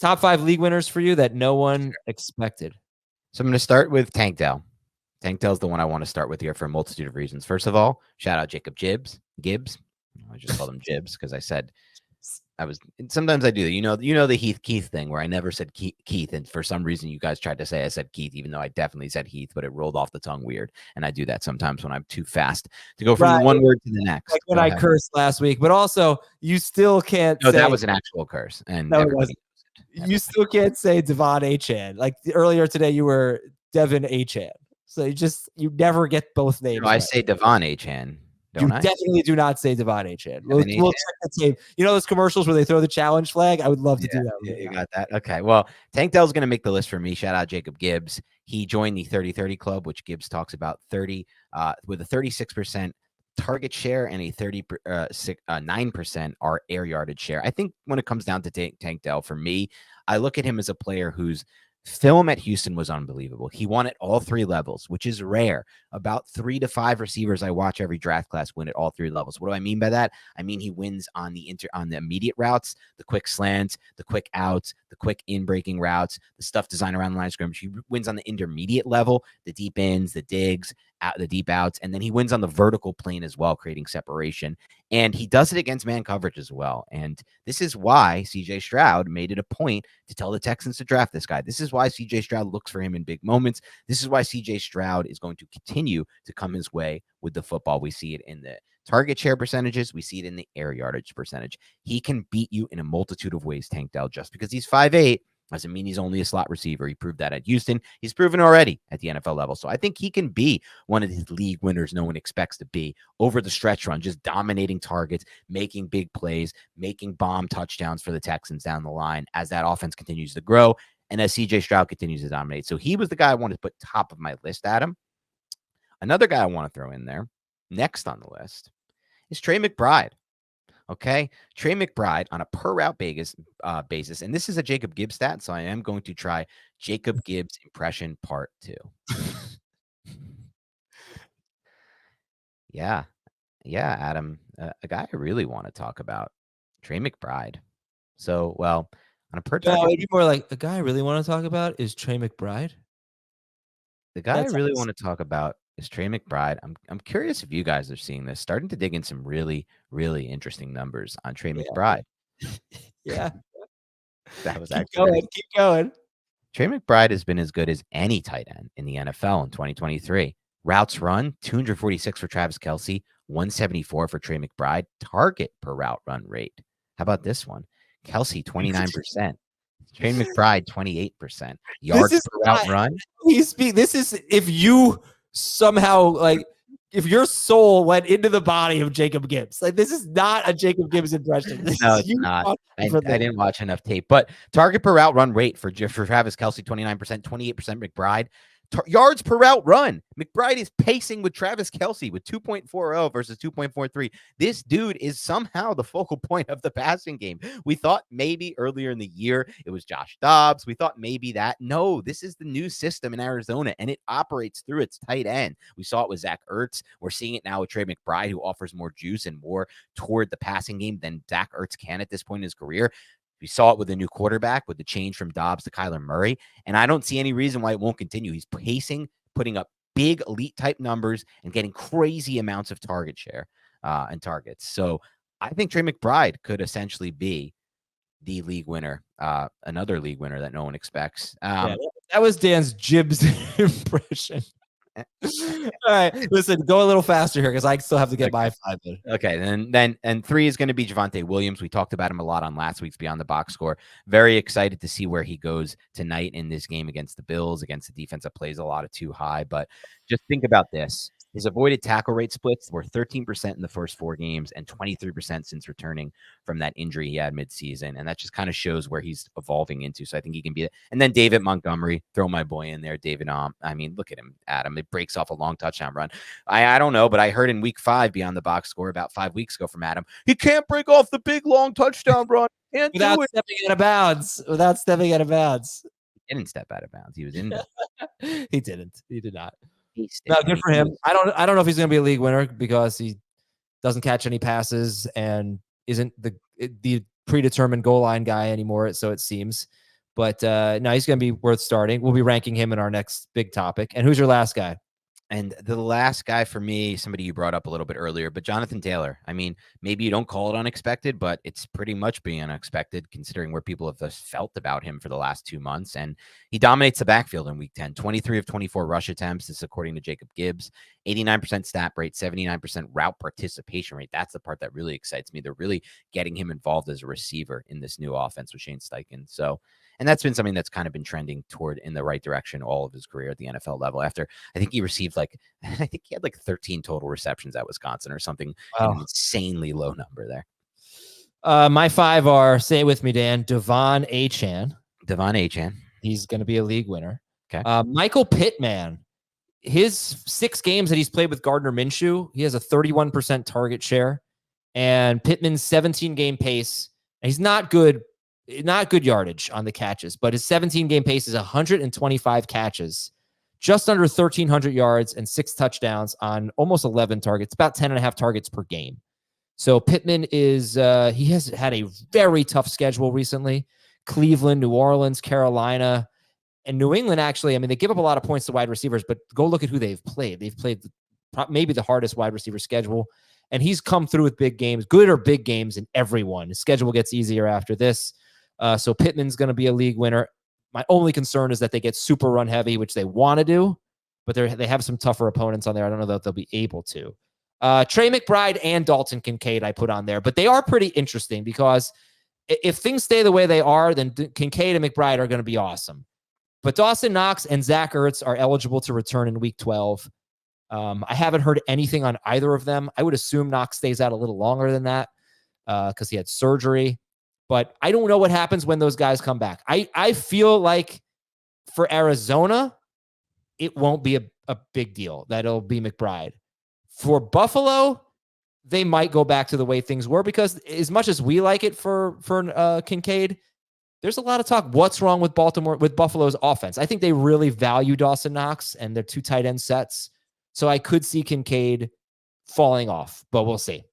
top 5 league winners for you that no one expected. So I'm going to start with Tank Dell. Tank Dell's the one I want to start with here for a multitude of reasons. First of all, shout out Jacob Gibbs. I just called him Gibbs because I said sometimes I do that. You know the Keith thing where I never said Keith, and for some reason you guys tried to say I said Keith, even though I definitely said Heath, but it rolled off the tongue weird. And I do that sometimes when I'm too fast to go from one word to the next. Like when I cursed last week, but also you still can't say that was an actual curse. And no, you still can't say Devon Achan. Like earlier today, you were Devin Achan. So you never get both names. I say Devon Achan. You definitely do not say Devon Achan. We'll check the tape. You know those commercials where they throw the challenge flag? I would love to do that. You got that. Okay. Well, Tank Dell's going to make the list for me. Shout out Jacob Gibbs. He joined the 30-30 club, which Gibbs talks about 30 with a 36% target share and a 9% are air yardage share. I think when it comes down to Tank Dell, for me, I look at him as a player whose film at Houston was unbelievable. He won at all 3 levels, which is rare. About 3 to 5 receivers I watch every draft class win at all 3 levels. What do I mean by that? I mean he wins on the immediate routes, the quick slants, the quick outs, the quick in-breaking routes, the stuff designed around the line of scrimmage. He wins on the intermediate level, the deep ins, the digs, the deep outs, and then he wins on the vertical plane as well, creating separation. And he does it against man coverage as well. And this is why CJ Stroud made it a point to tell the Texans to draft this guy. This is why CJ Stroud looks for him in big moments. This is why CJ Stroud is going to continue to come his way with the football. We see it in the target share percentages. We see it in the air yardage percentage. He can beat you in a multitude of ways, Tank Dell. Just because he's 5'8", doesn't mean he's only a slot receiver. He proved that at Houston. He's proven already at the NFL level. So I think he can be one of these league winners no one expects to be over the stretch run, just dominating targets, making big plays, making bomb touchdowns for the Texans down the line as that offense continues to grow and as CJ Stroud continues to dominate. So he was the guy I wanted to put top of my list, Adam. Another guy I want to throw in there next on the list is Trey McBride. Okay, Trey McBride on a per route basis, and this is a Jacob Gibbs stat, so I am going to try Jacob Gibbs impression part 2. Yeah, Adam, a guy I really want to talk about, Trey McBride. So, well, on a per target, it'd be more like the guy I really want to talk about is Trey McBride. The guy I really want to talk about is Trey McBride. I'm curious if you guys are seeing this, starting to dig in some really, really interesting numbers on Trey McBride. Yeah. That was keep going. Trey McBride has been as good as any tight end in the NFL in 2023. Routes run, 246 for Travis Kelce, 174 for Trey McBride. Target per route run rate. How about this one? Kelce, 29%. Trey McBride, 28%. Yards per route run. This is if you somehow if your soul went into the body of Jacob Gibbs. This is not a Jacob Gibbs impression. No, it's not. I didn't watch enough tape. But target per route run rate for Travis Kelce, 29%, 28% McBride. Yards per route run. McBride is pacing with Travis Kelce with 2.40 versus 2.43. This dude is somehow the focal point of the passing game. We thought maybe earlier in the year it was Josh Dobbs. We thought maybe that. No, this is the new system in Arizona, and it operates through its tight end. We saw it with Zach Ertz. We're seeing it now with Trey McBride, who offers more juice and more toward the passing game than Zach Ertz can at this point in his career. We saw it with a new quarterback with the change from Dobbs to Kyler Murray, and I don't see any reason why it won't continue. He's pacing, putting up big elite type numbers and getting crazy amounts of target share and targets. So I think Trey McBride could essentially be the league winner, another league winner that no one expects. That was Dan's Gibbs impression. All right, listen, go a little faster here because I still have to get my 5 in. Okay, and 3 is going to be Javonte Williams. We talked about him a lot on last week's Beyond the Box Score. Very excited to see where he goes tonight in this game against the Bills, against the defense that plays a lot of too high. But just think about this. His avoided tackle rate splits were 13% in the first 4 games and 23% since returning from that injury he had midseason. And that just kind of shows where he's evolving into. So I think he can be it. And then David Montgomery, throw my boy in there. David, I mean, look at him, Adam. It breaks off a long touchdown run. I don't know, but I heard in week 5 Beyond the Box Score about 5 weeks ago from Adam, he can't break off the big long touchdown run. Without stepping out of bounds. He didn't step out of bounds. He was in. He didn't. He did not. No, good for him. I don't know if he's going to be a league winner because he doesn't catch any passes and isn't the predetermined goal line guy anymore. So it seems, But no, he's going to be worth starting. We'll be ranking him in our next big topic. And who's your last guy? And the last guy for me, somebody you brought up a little bit earlier, but Jonathan Taylor. I mean, maybe you don't call it unexpected, but it's pretty much being unexpected considering where people have just felt about him for the last 2 months. And he dominates the backfield in week 10, 23 of 24 rush attempts. This is according to Jacob Gibbs, 89% snap rate, 79% route participation rate. That's the part that really excites me. They're really getting him involved as a receiver in this new offense with Shane Steichen. So, and that's been something that's kind of been trending toward in the right direction all of his career at the NFL level. After I think he received I think he had 13 total receptions at Wisconsin or something, an insanely low number there. My 5 are, say it with me, Dan, Devon Achane. Devon Achane. He's going to be a league winner. Okay. Michael Pittman. His 6 games that he's played with Gardner Minshew, he has a 31% target share. And Pittman's 17-game pace, and he's not good yardage on the catches, but his 17-game pace is 125 catches, just under 1,300 yards and 6 touchdowns on almost 11 targets, about 10.5 targets per game. So Pittman is, he has had a very tough schedule recently. Cleveland, New Orleans, Carolina, and New England, actually. I mean, they give up a lot of points to wide receivers, but go look at who they've played. They've played maybe the hardest wide receiver schedule, and he's come through with big games, good or big games in every one. His schedule gets easier after this. So Pittman's going to be a league winner. My only concern is that they get super run heavy, which they want to do, but they have some tougher opponents on there. I don't know that they'll be able to. Trey McBride and Dalton Kincaid I put on there, but they are pretty interesting because if things stay the way they are, then Kincaid and McBride are going to be awesome. But Dawson Knox and Zach Ertz are eligible to return in week 12. I haven't heard anything on either of them. I would assume Knox stays out a little longer than that because he had surgery. But I don't know what happens when those guys come back. I feel like for Arizona, it won't be a big deal. That'll be McBride. For Buffalo, they might go back to the way things were because as much as we like it for Kincaid, there's a lot of talk. What's wrong with Buffalo's offense? I think they really value Dawson Knox and their 2 tight end sets. So I could see Kincaid falling off, but we'll see.